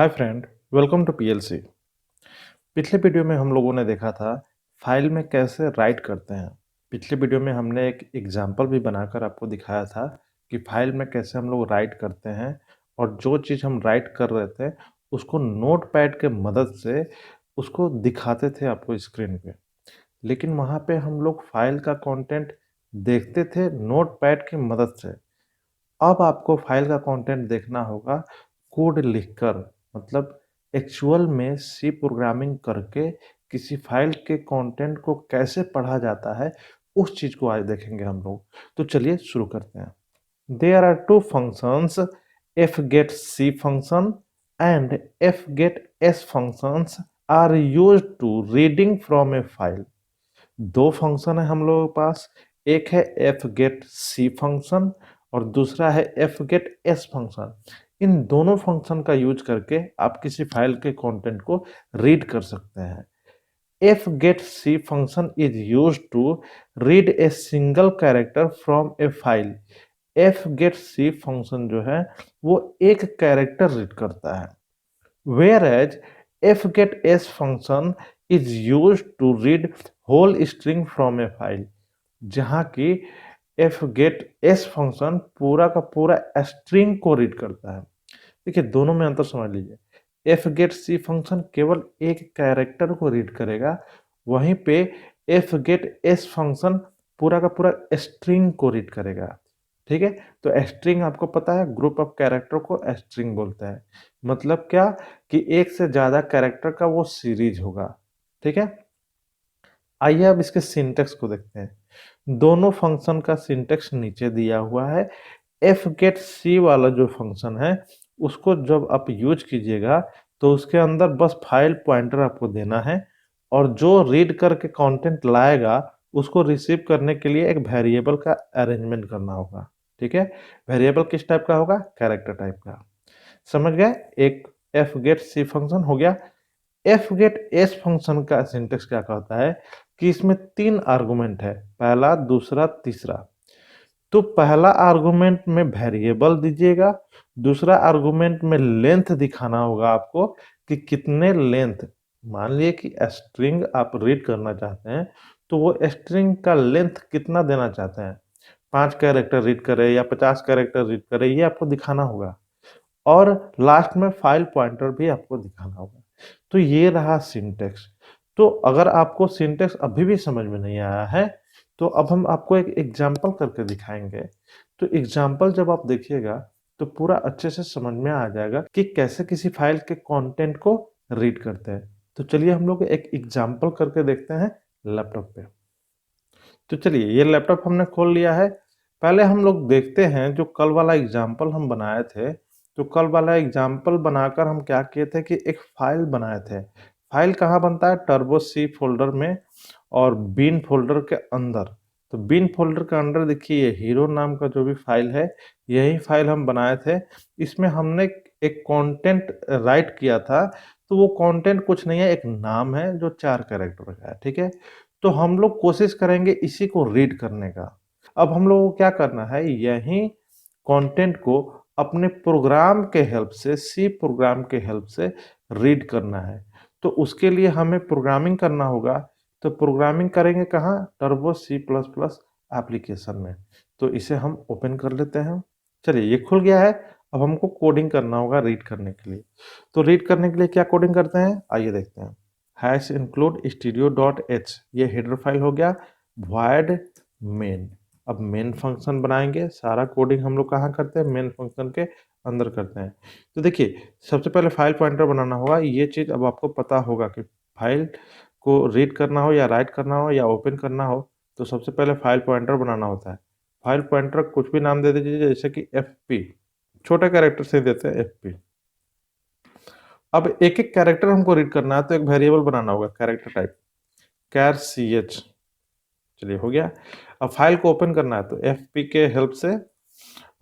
Hi friend, welcome to PLC. पिछले video में हम लोगों ने देखा था फाइल में कैसे राइट करते हैं। पिछले वीडियो में हमने एक एग्जांपल भी बनाकर आपको दिखाया था कि फाइल में कैसे हम लोग राइट करते हैं और जो चीज़ हम राइट कर रहे थे उसको नोटपैड के मदद से उसको दिखाते थे आपको स्क्रीन पे। लेकिन वहाँ पे हम लोग फाइल का कंटेंट देखते थे नोटपैड की मदद से। अब आपको फाइल का कंटेंट देखना होगा कोड लिखकर, मतलब एक्चुअल में सी प्रोग्रामिंग करके किसी फाइल के कंटेंट को कैसे पढ़ा जाता है, उस चीज को आज देखेंगे हम लोग। तो चलिए शुरू करते हैं। There are two functions, fgetC function and fgetS functions are used to reading from a file. दो फंक्शन है हम लोगों के पास, एक है fgetC फंक्शन और दूसरा है fgetS फंक्शन। इन दोनों फंक्शन का यूज करके आप किसी फाइल के कंटेंट को रीड कर सकते हैं। fgetC function is used to read a single character from a file. fgetC function जो है वो एक कैरेक्टर रीड करता है, whereas fgetS function is used to read whole string from a file। जहाँ की fgetS फंक्शन पूरा का पूरा स्ट्रिंग को रीड करता है। देखिए दोनों में अंतर समझ लीजिए। fgetC फंक्शन केवल एक कैरेक्टर को रीड करेगा, वहीं पे fgetS फंक्शन पूरा का पूरा स्ट्रिंग को रीड करेगा। ठीक है, तो स्ट्रिंग आपको पता है, ग्रुप ऑफ कैरेक्टर को स्ट्रिंग बोलते हैं। मतलब क्या कि एक से ज्यादा कैरेक्टर का वो सीरीज होगा। ठीक है, आइए अब इसके सिंटेक्स को देखते हैं। दोनों फंक्शन का सिंटेक्स नीचे दिया हुआ है। fgetC वाला जो फंक्शन है उसको जब आप यूज कीजिएगा तो उसके अंदर बस फाइल पॉइंटर आपको देना है और जो रीड करके कंटेंट लाएगा उसको रिसीव करने के लिए एक वेरिएबल का अरेंजमेंट करना होगा। ठीक है, वेरिएबल किस टाइप का होगा? कैरेक्टर टाइप का। समझ गए? एक fgetC फंक्शन हो गया। fgetS फंक्शन का सिंटेक्स क्या कहता है कि इसमें तीन आर्गुमेंट है, पहला, दूसरा, तीसरा। तो पहला आर्गुमेंट में वेरिएबल दीजिएगा, दूसरा आर्गुमेंट में लेंथ दिखाना होगा आपको कि कितने लेंथ। मान लिए कि स्ट्रिंग आप रीड करना चाहते हैं तो वो स्ट्रिंग का लेंथ कितना देना चाहते हैं, 5 कैरेक्टर रीड करे या 50 कैरेक्टर रीड करे, ये आपको दिखाना होगा। और लास्ट में फाइल पॉइंटर भी आपको दिखाना होगा। तो ये रहा सिंटेक्स। तो अगर आपको सिंटेक्स अभी भी समझ में नहीं आया है तो अब हम आपको एक एग्जांपल करके दिखाएंगे। तो एग्जांपल जब आप देखिएगा तो पूरा अच्छे से समझ में आ जाएगा कि कैसे किसी फाइल के कंटेंट को रीड करते हैं। तो चलिए हम लोग एक एग्जांपल करके देखते हैं लैपटॉप पे। तो चलिए ये लैपटॉप हमने खोल लिया है। पहले हम लोग देखते हैं जो कल वाला एग्जाम्पल हम बनाए थे। तो कल वाला एग्जाम्पल बनाकर हम क्या किए थे कि एक फाइल बनाए थे। फाइल कहाँ बनता है? टर्बो सी फोल्डर में और बीन फोल्डर के अंदर। तो बीन फोल्डर के अंदर देखिए ये हीरो नाम का जो भी फाइल है, यही फाइल हम बनाए थे। इसमें हमने एक कंटेंट राइट किया था। तो वो कंटेंट कुछ नहीं है, एक नाम है जो 4 कैरेक्टर का है। ठीक है, तो हम लोग कोशिश करेंगे इसी को रीड करने का। अब हम लोग को क्या करना है, यही कंटेंट को अपने प्रोग्राम के हेल्प से, सी प्रोग्राम के हेल्प से रीड करना है। तो उसके लिए हमें प्रोग्रामिंग करना होगा। तो प्रोग्रामिंग करेंगे कहाँ? Turbo C plus plus application में। तो इसे हम ओपन कर लेते हैं। चलिए ये खुल गया है। अब हमको कोडिंग करना होगा रीड करने के लिए। तो रीड करने के लिए क्या कोडिंग करते हैं, आइए देखते हैं। Hash include stereo dot H, ये हेडर फाइल हो गया। वॉइड मेन, अब मेन फंक्शन बनाएंगे। सारा कोडिंग हम लोग कहाँ करते हैं? मेन फंक्शन के अंदर करते हैं। तो देखिए सबसे पहले फाइल पॉइंटर बनाना होगा। ये चीज अब आपको पता होगा कि फाइल को रीड करना हो या राइट करना हो या ओपन करना हो तो सबसे पहले फाइल पॉइंटर बनाना होता है। फाइल पॉइंटर कुछ भी नाम दे दीजिए, जैसे कि एफ पी, छोटे कैरेक्टर से देते हैं एफ पी। अब एक एक कैरेक्टर हमको रीड करना है तो एक वेरिएबल बनाना होगा, कैरेक्टर टाइप, कैर सी एच। चलिए हो गया। अब फाइल को ओपन करना है तो एफ पी के हेल्प से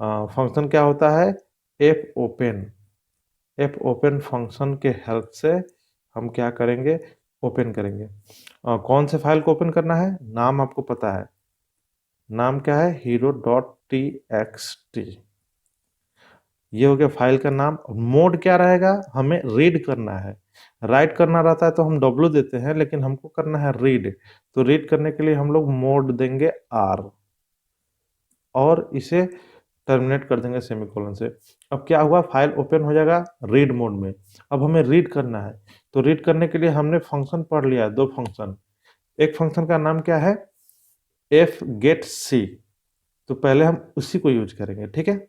फंक्शन क्या होता है, F open. F open function के हेल्प से हम क्या करेंगे, ओपन करेंगे। कौन से फाइल को ओपन करना है? नाम आपको पता है, नाम क्या है? Hero dot T x T. ये हो गया फाइल का नाम। मोड क्या रहेगा, हमें रीड करना है। राइट करना रहता है तो हम W देते हैं, लेकिन हमको करना है रीड। तो रीड करने के लिए हम लोग मोड देंगे R और इसे टर्मिनेट कर देंगे सेमीकोलन से। अब क्या हुआ, फाइल ओपन हो जाएगा रीड मोड में। अब हमें रीड करना है, तो रीड करने के लिए हमने फंक्शन पढ़ लिया है, दो फंक्शन। एक फंक्शन का नाम क्या है, एफ गेट सी। तो पहले हम उसी को यूज करेंगे, ठीक है।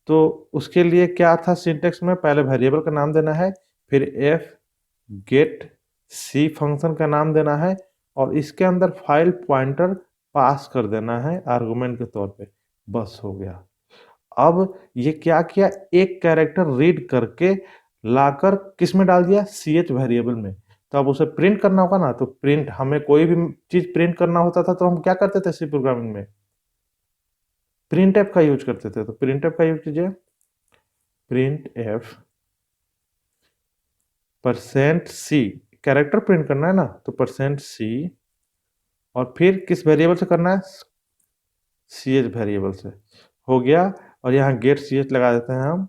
तो उसके लिए क्या था सिंटेक्स में, पहले वेरिएबल का नाम देना है, फिर एफ गेट सी फंक्शन का नाम देना है, और इसके अंदर फाइल पॉइंटर पास कर देना है आर्गुमेंट के तौर पे। बस हो गया। अब ये क्या किया, एक कैरेक्टर रीड करके लाकर किस में डाल दिया, सी एच वेरिएबल में। तो अब उसे प्रिंट करना होगा ना, तो प्रिंट, हमें कोई भी चीज प्रिंट करना होता था तो हम क्या करते थे सी प्रोग्रामिंग में, प्रिंट एफ का यूज करते थे। तो प्रिंट एफ का यूज कीजिए, printf percent C, character print करना है ना, तो परसेंट सी, और फिर किस वेरिएबल से करना है, सी एच वेरिएबल से। हो गया। और यहाँ गेट सी एच लगा देते हैं हम,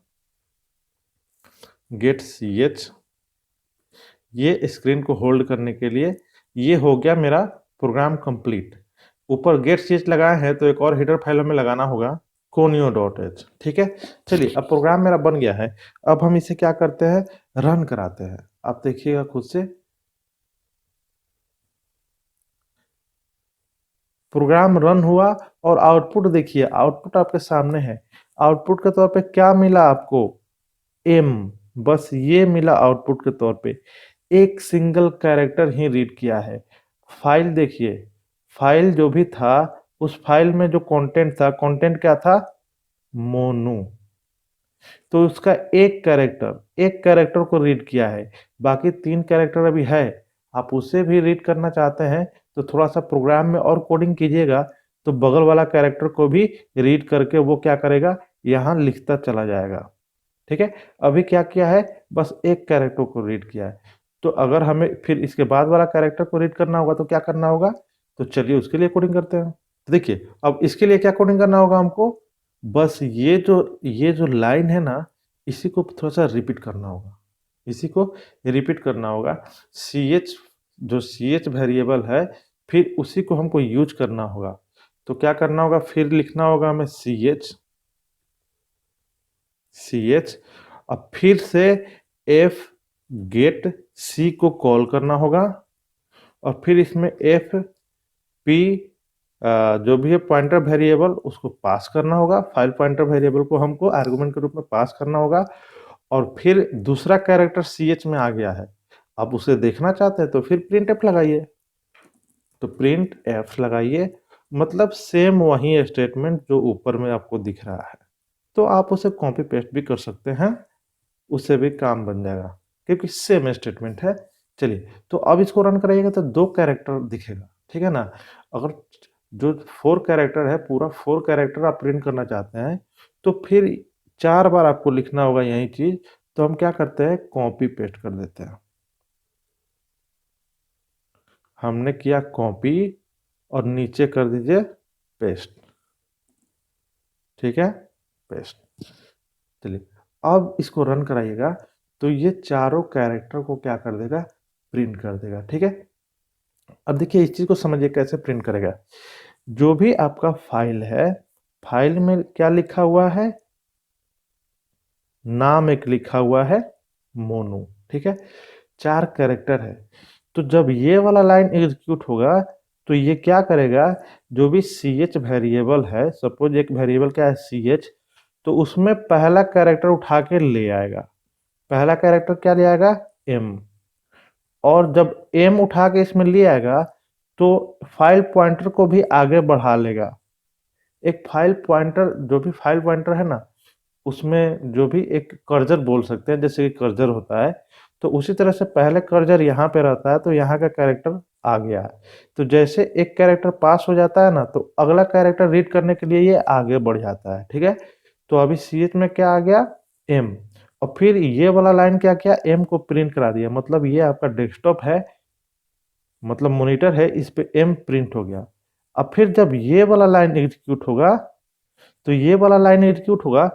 गेट सी एच, ये स्क्रीन को होल्ड करने के लिए। ये हो गया मेरा प्रोग्राम कंप्लीट। ऊपर गेट सी एच लगाए हैं तो एक और हेडर फाइल हमें लगाना होगा, कोनियो डॉट एच, ठीक है। चलिए, अब प्रोग्राम मेरा बन गया है। अब हम इसे क्या करते हैं, रन कराते हैं। आप देखिएगा खुद से, प्रोग्राम रन हुआ और आउटपुट देखिए, आउटपुट आपके सामने है। आउटपुट के तौर पे क्या मिला आपको, एम, बस ये मिला आउटपुट के तौर पे। एक सिंगल कैरेक्टर ही रीड किया है। फाइल देखिए, फाइल जो भी था, उस फाइल में जो कंटेंट था, कंटेंट क्या था, मोनू। तो उसका एक कैरेक्टर को रीड किया है, बाकी तीन कैरेक्टर अभी है। आप उसे भी रीड करना चाहते हैं तो थोड़ा सा प्रोग्राम में और कोडिंग कीजिएगा, तो बगल वाला कैरेक्टर को भी रीड करके वो क्या करेगा, यहाँ लिखता चला जाएगा, ठीक है। अभी क्या किया है, बस एक कैरेक्टर को रीड किया है। तो अगर हमें फिर इसके बाद वाला कैरेक्टर को रीड करना होगा तो क्या करना होगा, तो चलिए उसके लिए कोडिंग करते हैं। तो देखिए, अब इसके लिए क्या कोडिंग करना होगा हमको, बस ये जो लाइन है ना, इसी को थोड़ा सा रिपीट करना होगा, इसी को रिपीट करना होगा। सी एच, जो सी एच वेरिएबल है, फिर उसी को हमको यूज करना होगा। तो क्या करना होगा, फिर लिखना होगा हमें सी एच, अब फिर से एफ गेट सी को कॉल करना होगा, और फिर इसमें एफ पी जो भी है पॉइंटर वेरिएबल, उसको पास करना होगा। फाइल पॉइंटर वेरिएबल को हमको आर्गुमेंट के रूप में पास करना होगा। और फिर दूसरा कैरेक्टर सी एच में आ गया है, अब उसे देखना चाहते हैं तो फिर प्रिंट एफ लगाइए। तो प्रिंट एफ लगाइए, मतलब सेम वही स्टेटमेंट जो ऊपर में आपको दिख रहा है। तो आप उसे कॉपी पेस्ट भी कर सकते हैं, उससे भी काम बन जाएगा, क्योंकि सेम स्टेटमेंट है। चलिए, तो अब इसको रन कराइएगा तो दो कैरेक्टर दिखेगा, ठीक है ना। अगर जो फोर कैरेक्टर है, पूरा फोर कैरेक्टर आप प्रिंट करना चाहते हैं, तो फिर चार बार आपको लिखना होगा यही चीज। तो हम क्या करते हैं, कॉपी पेस्ट कर देते हैं। हमने किया कॉपी, और नीचे कर दीजिए पेस्ट, ठीक है, पेस्ट। चलिए, अब इसको रन कराइएगा तो ये चारों कैरेक्टर को क्या कर देगा, प्रिंट कर देगा, ठीक है। अब देखिए, इस चीज को समझिए कैसे प्रिंट करेगा। जो भी आपका फाइल है, फाइल में क्या लिखा हुआ है, नाम एक लिखा हुआ है, मोनू, ठीक है। चार कैरेक्टर है। तो जब ये वाला लाइन एग्जीक्यूट होगा, तो ये क्या करेगा, जो भी सी एच वेरिएबल है, सपोज एक वेरिएबल क्या है, सी एच, तो उसमें पहला कैरेक्टर उठा के ले आएगा। पहला कैरेक्टर क्या ले आएगा, एम। और जब एम उठा के इसमें ले आएगा, तो फाइल पॉइंटर को भी आगे बढ़ा लेगा। एक फाइल पॉइंटर, जो भी फाइल पॉइंटर है ना, उसमें जो भी एक कर्सर बोल सकते हैं, जैसे कि कर्सर होता है, तो उसी तरह से पहले कर्सर यहाँ पे रहता है, तो यहाँ का कैरेक्टर आ गया है। तो जैसे एक कैरेक्टर पास हो जाता है ना, तो अगला कैरेक्टर रीड करने के लिए ये आगे बढ़ जाता है, ठीक है। तो अभी सी एच में क्या आ गया, एम। और फिर ये वाला लाइन क्या किया, एम को प्रिंट करा दिया, मतलब ये आपका डेस्कटॉप है, मतलब मॉनिटर है, इस पे एम प्रिंट हो गया। अब फिर जब ये वाला लाइन एग्जीक्यूट होगा, तो ये वाला लाइन एग्जीक्यूट होगा,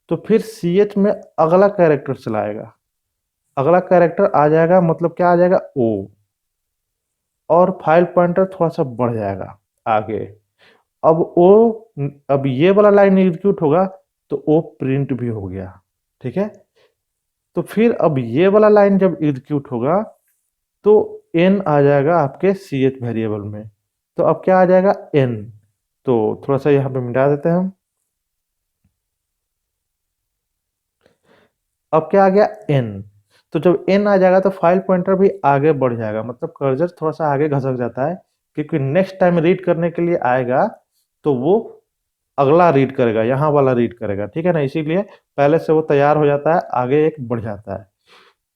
तो फिर सी एच में अगला कैरेक्टर चलाएगा, अगला कैरेक्टर आ जाएगा, मतलब क्या आ जाएगा, ओ, और फाइल पॉइंटर थोड़ा सा बढ़ जाएगा आगे। अब ओ, अब ये वाला लाइन एग्जीक्यूट होगा तो ओ प्रिंट भी हो गया, ठीक है। तो फिर अब ये वाला लाइन जब एग्जीक्यूट होगा तो एन आ जाएगा आपके सी एच वेरिएबल में। तो अब क्या आ जाएगा, एन। तो थोड़ा सा यहाँ पे मिटा देते हैं हम। अब क्या आ गया, एन। तो जब एन आ जाएगा तो फाइल पॉइंटर भी आगे बढ़ जाएगा, मतलब कर्सर थोड़ा सा आगे घसक जाता है, क्योंकि नेक्स्ट टाइम रीड करने के लिए आएगा तो वो अगला रीड करेगा, यहाँ वाला रीड करेगा, ठीक है ना। इसीलिए पहले से वो तैयार हो जाता है, आगे एक बढ़ जाता है।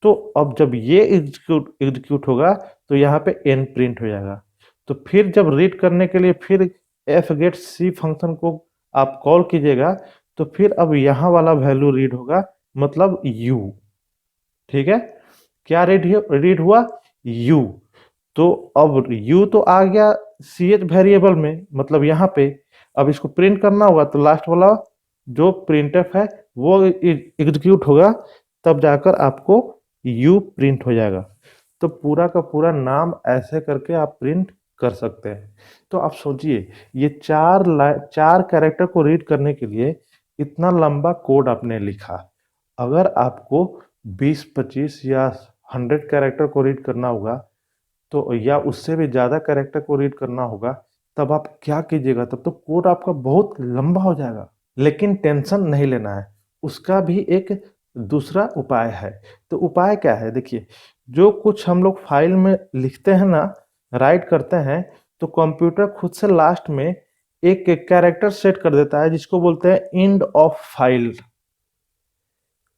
तो अब जब ये एग्जीक्यूट एग्जीक्यूट होगा तो यहाँ पे एन प्रिंट हो जाएगा। तो फिर जब रीड करने के लिए फिर एफ गेट सी फंक्शन को आप कॉल कीजिएगा, तो फिर अब यहाँ वाला वैल्यू रीड होगा, मतलब यू, ठीक है। क्या रीड हुआ, यू। तो अब यू तो आ गया सी एच वेरिएबल में, मतलब यहाँ पे। अब इसको प्रिंट करना होगा तो लास्ट वाला जो प्रिंटफ है वो एग्जीक्यूट होगा, तब जाकर आपको यू प्रिंट हो जाएगा। तो पूरा का पूरा नाम ऐसे करके आप प्रिंट कर सकते हैं। तो आप सोचिए, ये चार कैरेक्टर को रीड करने के लिए इतना लंबा कोड आपने लिखा। अगर आपको 20-25 या 100 कैरेक्टर को रीड करना होगा, तो या उससे भी ज़्यादा कैरेक्टर को रीड करना होगा, तब आप क्या कीजिएगा, तब तो कोड आपका बहुत लंबा हो जाएगा। लेकिन टेंशन नहीं लेना है, उसका भी एक दूसरा उपाय है। तो उपाय क्या है, देखिए, जो कुछ हम लोग फाइल में लिखते हैं ना, राइट करते हैं, तो कंप्यूटर खुद से लास्ट में एक कैरेक्टर सेट कर देता है, जिसको बोलते हैं end of file.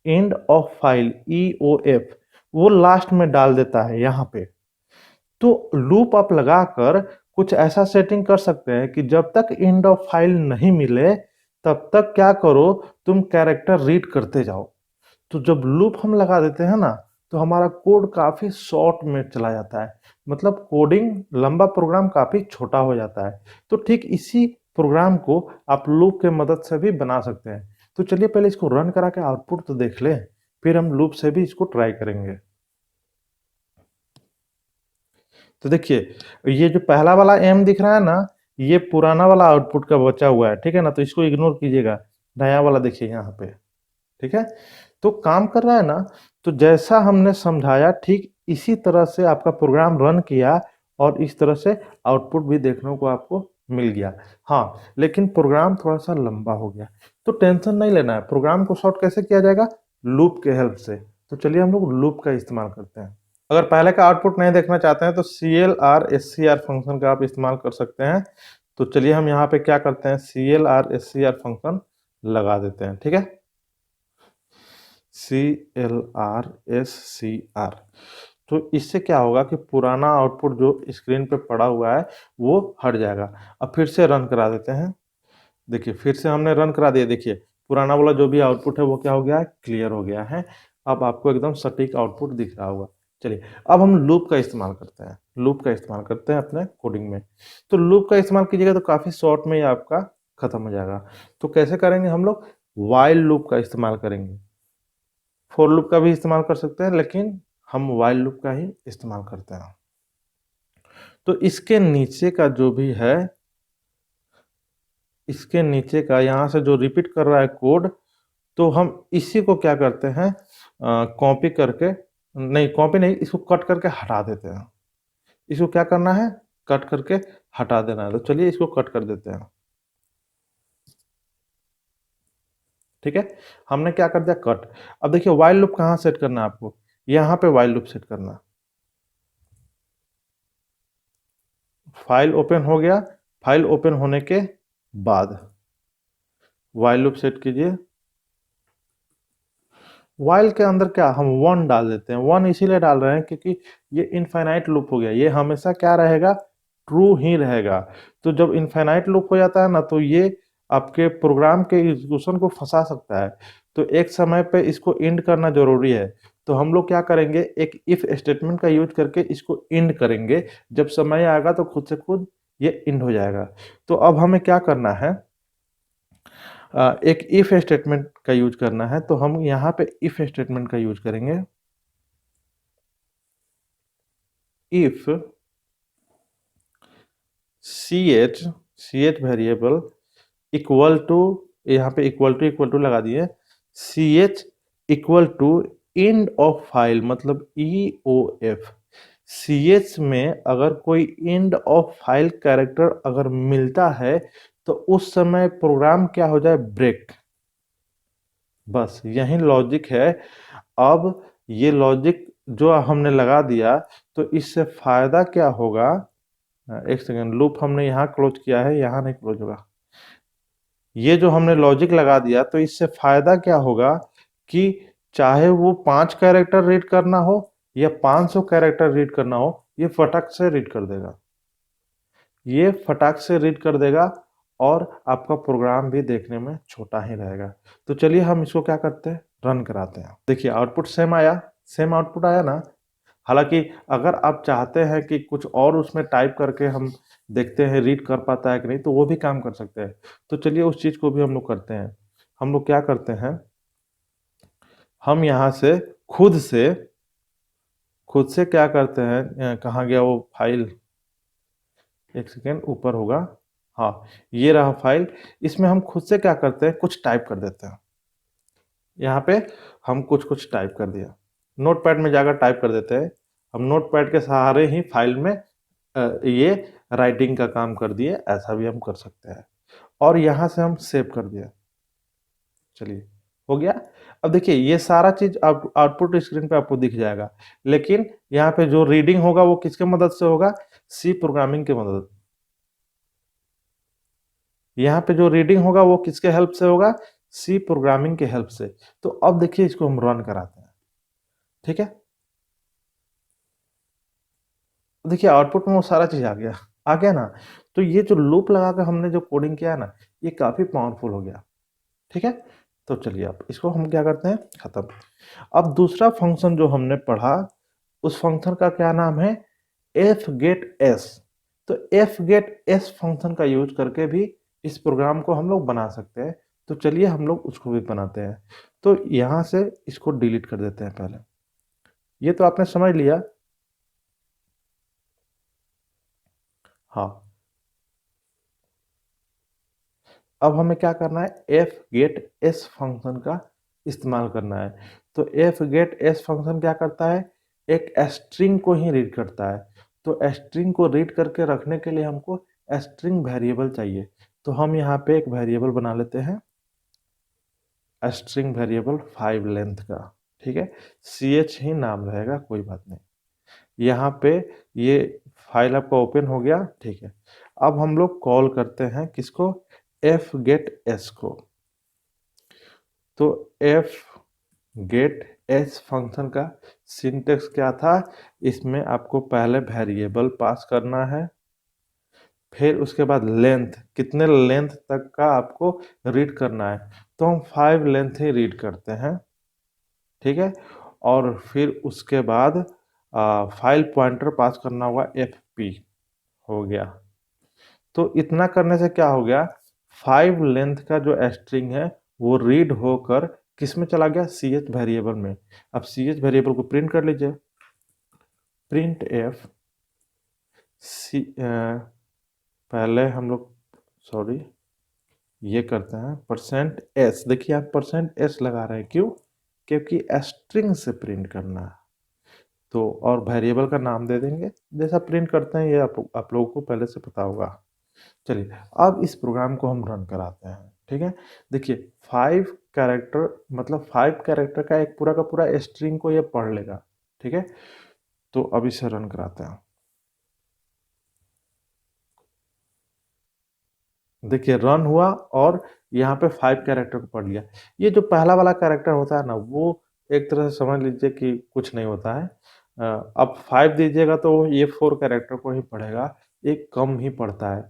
End of file, E O F, वो लास्ट में डाल देता है यहाँ पे। तो लूप आप लगाकर कुछ ऐसा सेटिंग कर सकते हैं कि जब तक एंड ऑफ फाइल नहीं मिले तब तक क्या करो, तुम कैरेक्टर रीड करते जाओ। तो जब लूप हम लगा देते हैं ना, तो हमारा कोड काफी शॉर्ट में चला जाता है, मतलब कोडिंग लंबा प्रोग्राम काफी छोटा हो जाता है। तो ठीक इसी प्रोग्राम को आप लूप के मदद से भी बना सकते हैं। तो चलिए पहले इसको रन करा के आउटपुट तो देख लें, फिर हम लूप से भी इसको ट्राई करेंगे। तो देखिए, ये जो पहला वाला एम दिख रहा है ना, ये पुराना वाला आउटपुट का बचा हुआ है, ठीक है ना। तो इसको इग्नोर कीजिएगा, नया वाला देखिए यहाँ पे, ठीक है। तो काम कर रहा है ना। तो जैसा हमने समझाया ठीक इसी तरह से आपका प्रोग्राम रन किया, और इस तरह से आउटपुट भी देखने को आपको मिल गया। हाँ, लेकिन प्रोग्राम थोड़ा सा लंबा हो गया। तो टेंशन नहीं लेना है, प्रोग्राम को शॉर्ट कैसे किया जाएगा, लूप के हेल्प से। तो चलिए हम लोग लूप का इस्तेमाल करते हैं। अगर पहले का आउटपुट नहीं देखना चाहते हैं तो CLR SCR फंक्शन का आप इस्तेमाल कर सकते हैं। तो चलिए हम यहाँ पे क्या करते हैं, CLR SCR फंक्शन लगा देते हैं, ठीक है। CLR SCR, तो इससे क्या होगा कि पुराना आउटपुट जो स्क्रीन पे पड़ा हुआ है वो हट जाएगा। अब फिर से रन करा देते हैं। देखिए, फिर से हमने रन करा दिया, देखिए पुराना वाला जो भी आउटपुट है वो क्या हो गया है, क्लियर हो गया है। अब आपको एकदम सटीक आउटपुट दिख रहा होगा। चलिए, अब हम लूप का इस्तेमाल करते हैं, लूप का इस्तेमाल करते हैं अपने कोडिंग में। तो लूप का इस्तेमाल कीजिएगा तो काफ़ी शॉर्ट में ही आपका खत्म हो जाएगा। तो कैसे करेंगे हम लोग, वाइल लूप का इस्तेमाल करेंगे। फोर लूप का भी इस्तेमाल कर सकते हैं, लेकिन हम वाइल लूप का ही इस्तेमाल करते हैं। तो इसके नीचे का जो भी है, इसके नीचे का यहाँ से जो रिपीट कर रहा है कोड, तो हम इसी को क्या करते हैं, कॉपी करके, नहीं कॉपी नहीं, इसको कट करके हटा देते हैं। इसको क्या करना है, कट करके हटा देना है। तो चलिए इसको कट कर देते हैं, ठीक है। हमने क्या कर दिया, कट। अब देखिए वाइल लूप कहाँ सेट करना है आपको, यहाँ पे वाइल लूप सेट करना। फाइल ओपन हो गया, फाइल ओपन होने के बाद वाइल लूप सेट कीजिए। वाइल के अंदर क्या हम वन डाल देते हैं, वन इसीलिए डाल रहे हैं क्योंकि ये इनफाइनाइट लूप हो गया, ये हमेशा क्या रहेगा, ट्रू ही रहेगा। तो जब इनफाइनाइट लूप हो जाता है ना, तो ये आपके प्रोग्राम के एग्जीक्यूशन को फंसा सकता है। तो एक समय पे इसको एंड करना जरूरी है। तो हम लोग क्या करेंगे, एक इफ स्टेटमेंट का यूज करके इसको एंड करेंगे। जब समय आएगा तो खुद से खुद ये एंड हो जाएगा। तो अब हमें क्या करना है, एक इफ स्टेटमेंट का यूज करना है, तो हम यहाँ पे इफ स्टेटमेंट का यूज करेंगे। If ch variable equal to, यहाँ पे इक्वल टू लगा दिए, ch equal to end of file, मतलब EOF। ch में अगर कोई एंड ऑफ फाइल कैरेक्टर अगर मिलता है तो उस समय प्रोग्राम क्या हो जाए, ब्रेक। बस यही लॉजिक है। अब ये लॉजिक जो हमने लगा दिया, तो इससे फायदा क्या होगा, एक सेकेंड, लूप हमने यहाँ क्लोज किया है, यहाँ नहीं क्लोज होगा। ये जो हमने लॉजिक लगा दिया, तो इससे फायदा क्या होगा कि चाहे वो 5 कैरेक्टर रीड करना हो या 500 कैरेक्टर रीड करना हो, ये फटाक से रीड कर देगा। ये फटाक से रीड कर देगा और आपका प्रोग्राम भी देखने में छोटा ही रहेगा। तो चलिए हम इसको क्या करते हैं, रन कराते हैं। देखिए आउटपुट सेम आया, सेम आउटपुट आया ना। हालांकि अगर आप चाहते हैं कि कुछ और उसमें टाइप करके हम देखते हैं रीड कर पाता है कि नहीं, तो वो भी काम कर सकते हैं। तो चलिए उस चीज को भी हम लोग करते हैं। हम लोग क्या करते हैं, हम यहाँ से खुद से क्या करते हैं, कहाँ गया वो फाइल, एक सेकेंड, ऊपर होगा, हाँ ये रहा फाइल। इसमें हम खुद से क्या करते हैं, कुछ टाइप कर देते हैं। यहाँ पे हम कुछ टाइप कर दिया, नोटपैड में जाकर टाइप कर देते हैं। हम नोटपैड के सहारे ही फाइल में ये राइटिंग का काम कर दिए, ऐसा भी हम कर सकते हैं। और यहाँ से हम सेव कर दिया, चलिए हो गया। अब देखिए ये सारा चीज आउटपुट स्क्रीन पे आपको दिख जाएगा, लेकिन यहाँ पे जो रीडिंग होगा वो किसके मदद से होगा, सी प्रोग्रामिंग के मदद। यहाँ पे जो रीडिंग होगा वो किसके हेल्प से होगा, सी प्रोग्रामिंग के हेल्प से। तो अब देखिए इसको हम रन कराते हैं, ठीक है। देखिए आउटपुट में वो सारा चीज आ गया ना। तो ये जो लूप लगा कर हमने जो कोडिंग किया है ना, ये काफी पावरफुल हो गया, ठीक है। तो चलिए अब इसको हम क्या करते हैं, खत्म। अब दूसरा फंक्शन जो हमने पढ़ा, उस फंक्शन का क्या नाम है, एफ गेट एस। तो एफ गेट एस फंक्शन का यूज करके भी इस प्रोग्राम को हम लोग बना सकते हैं। तो चलिए हम लोग उसको भी बनाते हैं। तो यहां से इसको डिलीट कर देते हैं पहले। ये तो आपने समझ लिया, हाँ। अब हमें क्या करना है, एफ गेट एस फंक्शन का इस्तेमाल करना है। तो एफ गेट एस फंक्शन क्या करता है, एक स्ट्रिंग को ही रीड करता है। तो स्ट्रिंग को रीड करके रखने के लिए हमको स्ट्रिंग वेरिएबल चाहिए। तो हम यहाँ पे एक वेरिएबल बना लेते हैं, स्ट्रिंग वेरिएबल 5 लेंथ का, ठीक है। सी एच ही नाम रहेगा, कोई बात नहीं। यहाँ पे ये फाइल आपका ओपन हो गया, ठीक है। अब हम लोग कॉल करते हैं किसको, एफ गेट एस को। तो एफ गेट एस फंक्शन का सिंटेक्स क्या था, इसमें आपको पहले वेरिएबल पास करना है, फिर उसके बाद लेंथ, कितने लेंथ तक का आपको रीड करना है। तो हम 5 लेंथ ही रीड करते हैं, ठीक है। और फिर उसके बाद फाइल पॉइंटर पास करना होगा, एफ पी, हो गया। तो इतना करने से क्या हो गया, 5 लेंथ का जो स्ट्रिंग है वो रीड होकर किस में चला गया, सी एच वेरिएबल में। अब सी एच वेरिएबल को प्रिंट कर लीजिए, प्रिंट एफ सी, पहले हम लोग, सॉरी, ये करते हैं परसेंट एस। देखिए आप परसेंट एस लगा रहे हैं, क्यों, क्योंकि स्ट्रिंग से प्रिंट करना है। तो और वेरिएबल का नाम दे देंगे, जैसा प्रिंट करते हैं, ये आप लोगों को पहले से पता होगा। चलिए अब इस प्रोग्राम को हम रन कराते हैं, ठीक है। देखिए 5 कैरेक्टर, मतलब 5 कैरेक्टर का एक पूरा का पूरा स्ट्रिंग को ये पढ़ लेगा, ठीक है। तो अब इसे रन कराते हैं। देखिए रन हुआ और यहाँ पे 5 कैरेक्टर को पढ़ लिया। ये जो पहला वाला कैरेक्टर होता है ना, वो एक तरह से समझ लीजिए कि कुछ नहीं होता है। अब 5 दीजिएगा तो ये 4 कैरेक्टर को ही पढ़ेगा, एक कम ही पढ़ता है।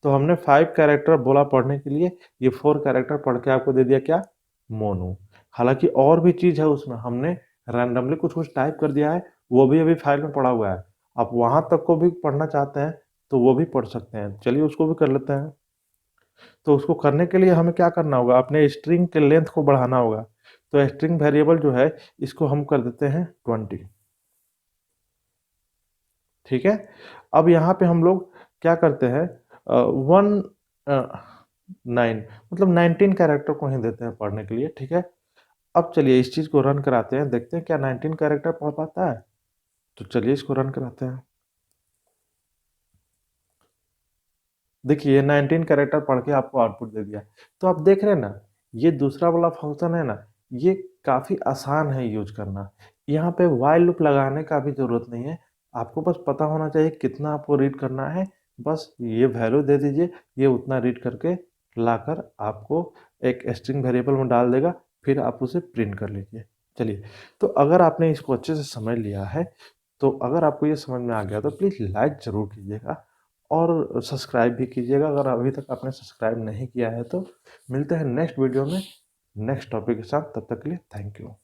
तो हमने 5 कैरेक्टर बोला पढ़ने के लिए, ये 4 कैरेक्टर पढ़ के आपको दे दिया क्या, मोनू। हालांकि और भी चीज है उसमें, हमने रैंडमली कुछ कुछ टाइप कर दिया है, वो भी अभी फाइल में पड़ा हुआ है। आप वहां तक को भी पढ़ना चाहते हैं तो वो भी पढ़ सकते हैं, चलिए उसको भी कर लेते हैं। तो उसको करने के लिए हमें क्या करना होगा, अपने स्ट्रिंग के लेंथ को बढ़ाना होगा। तो स्ट्रिंग वेरिएबल जो है इसको हम कर देते हैं 20। ठीक है। अब यहाँ पे हम लोग क्या करते हैं, वन 9 मतलब 19 कैरेक्टर को ही देते हैं पढ़ने के लिए। ठीक है। अब चलिए इस चीज़ को रन कराते हैं, देखते हैं क्या 19 कैरेक्टर पढ़ पाता है। तो चलिए इसको रन कराते हैं। देखिए 19 कैरेक्टर पढ़ के आपको आउटपुट दे दिया। तो आप देख रहे हैं ना, ये दूसरा वाला फंक्शन है ना, ये काफ़ी आसान है यूज करना। यहाँ पे व्हाइल लूप लगाने का भी ज़रूरत नहीं है। आपको बस पता होना चाहिए कितना आपको रीड करना है। बस ये वैल्यू दे दीजिए, ये उतना रीड करके लाकर आपको एक स्ट्रिंग वेरिएबल में डाल देगा, फिर आप उसे प्रिंट कर लीजिए। चलिए, तो अगर आपने इसको अच्छे से समझ लिया है, तो अगर आपको ये समझ में आ गया तो प्लीज़ लाइक ज़रूर कीजिएगा और सब्सक्राइब भी कीजिएगा अगर अभी तक आपने सब्सक्राइब नहीं किया है तो। मिलते हैं नेक्स्ट वीडियो में नेक्स्ट टॉपिक के साथ, तब तक के लिए थैंक यू।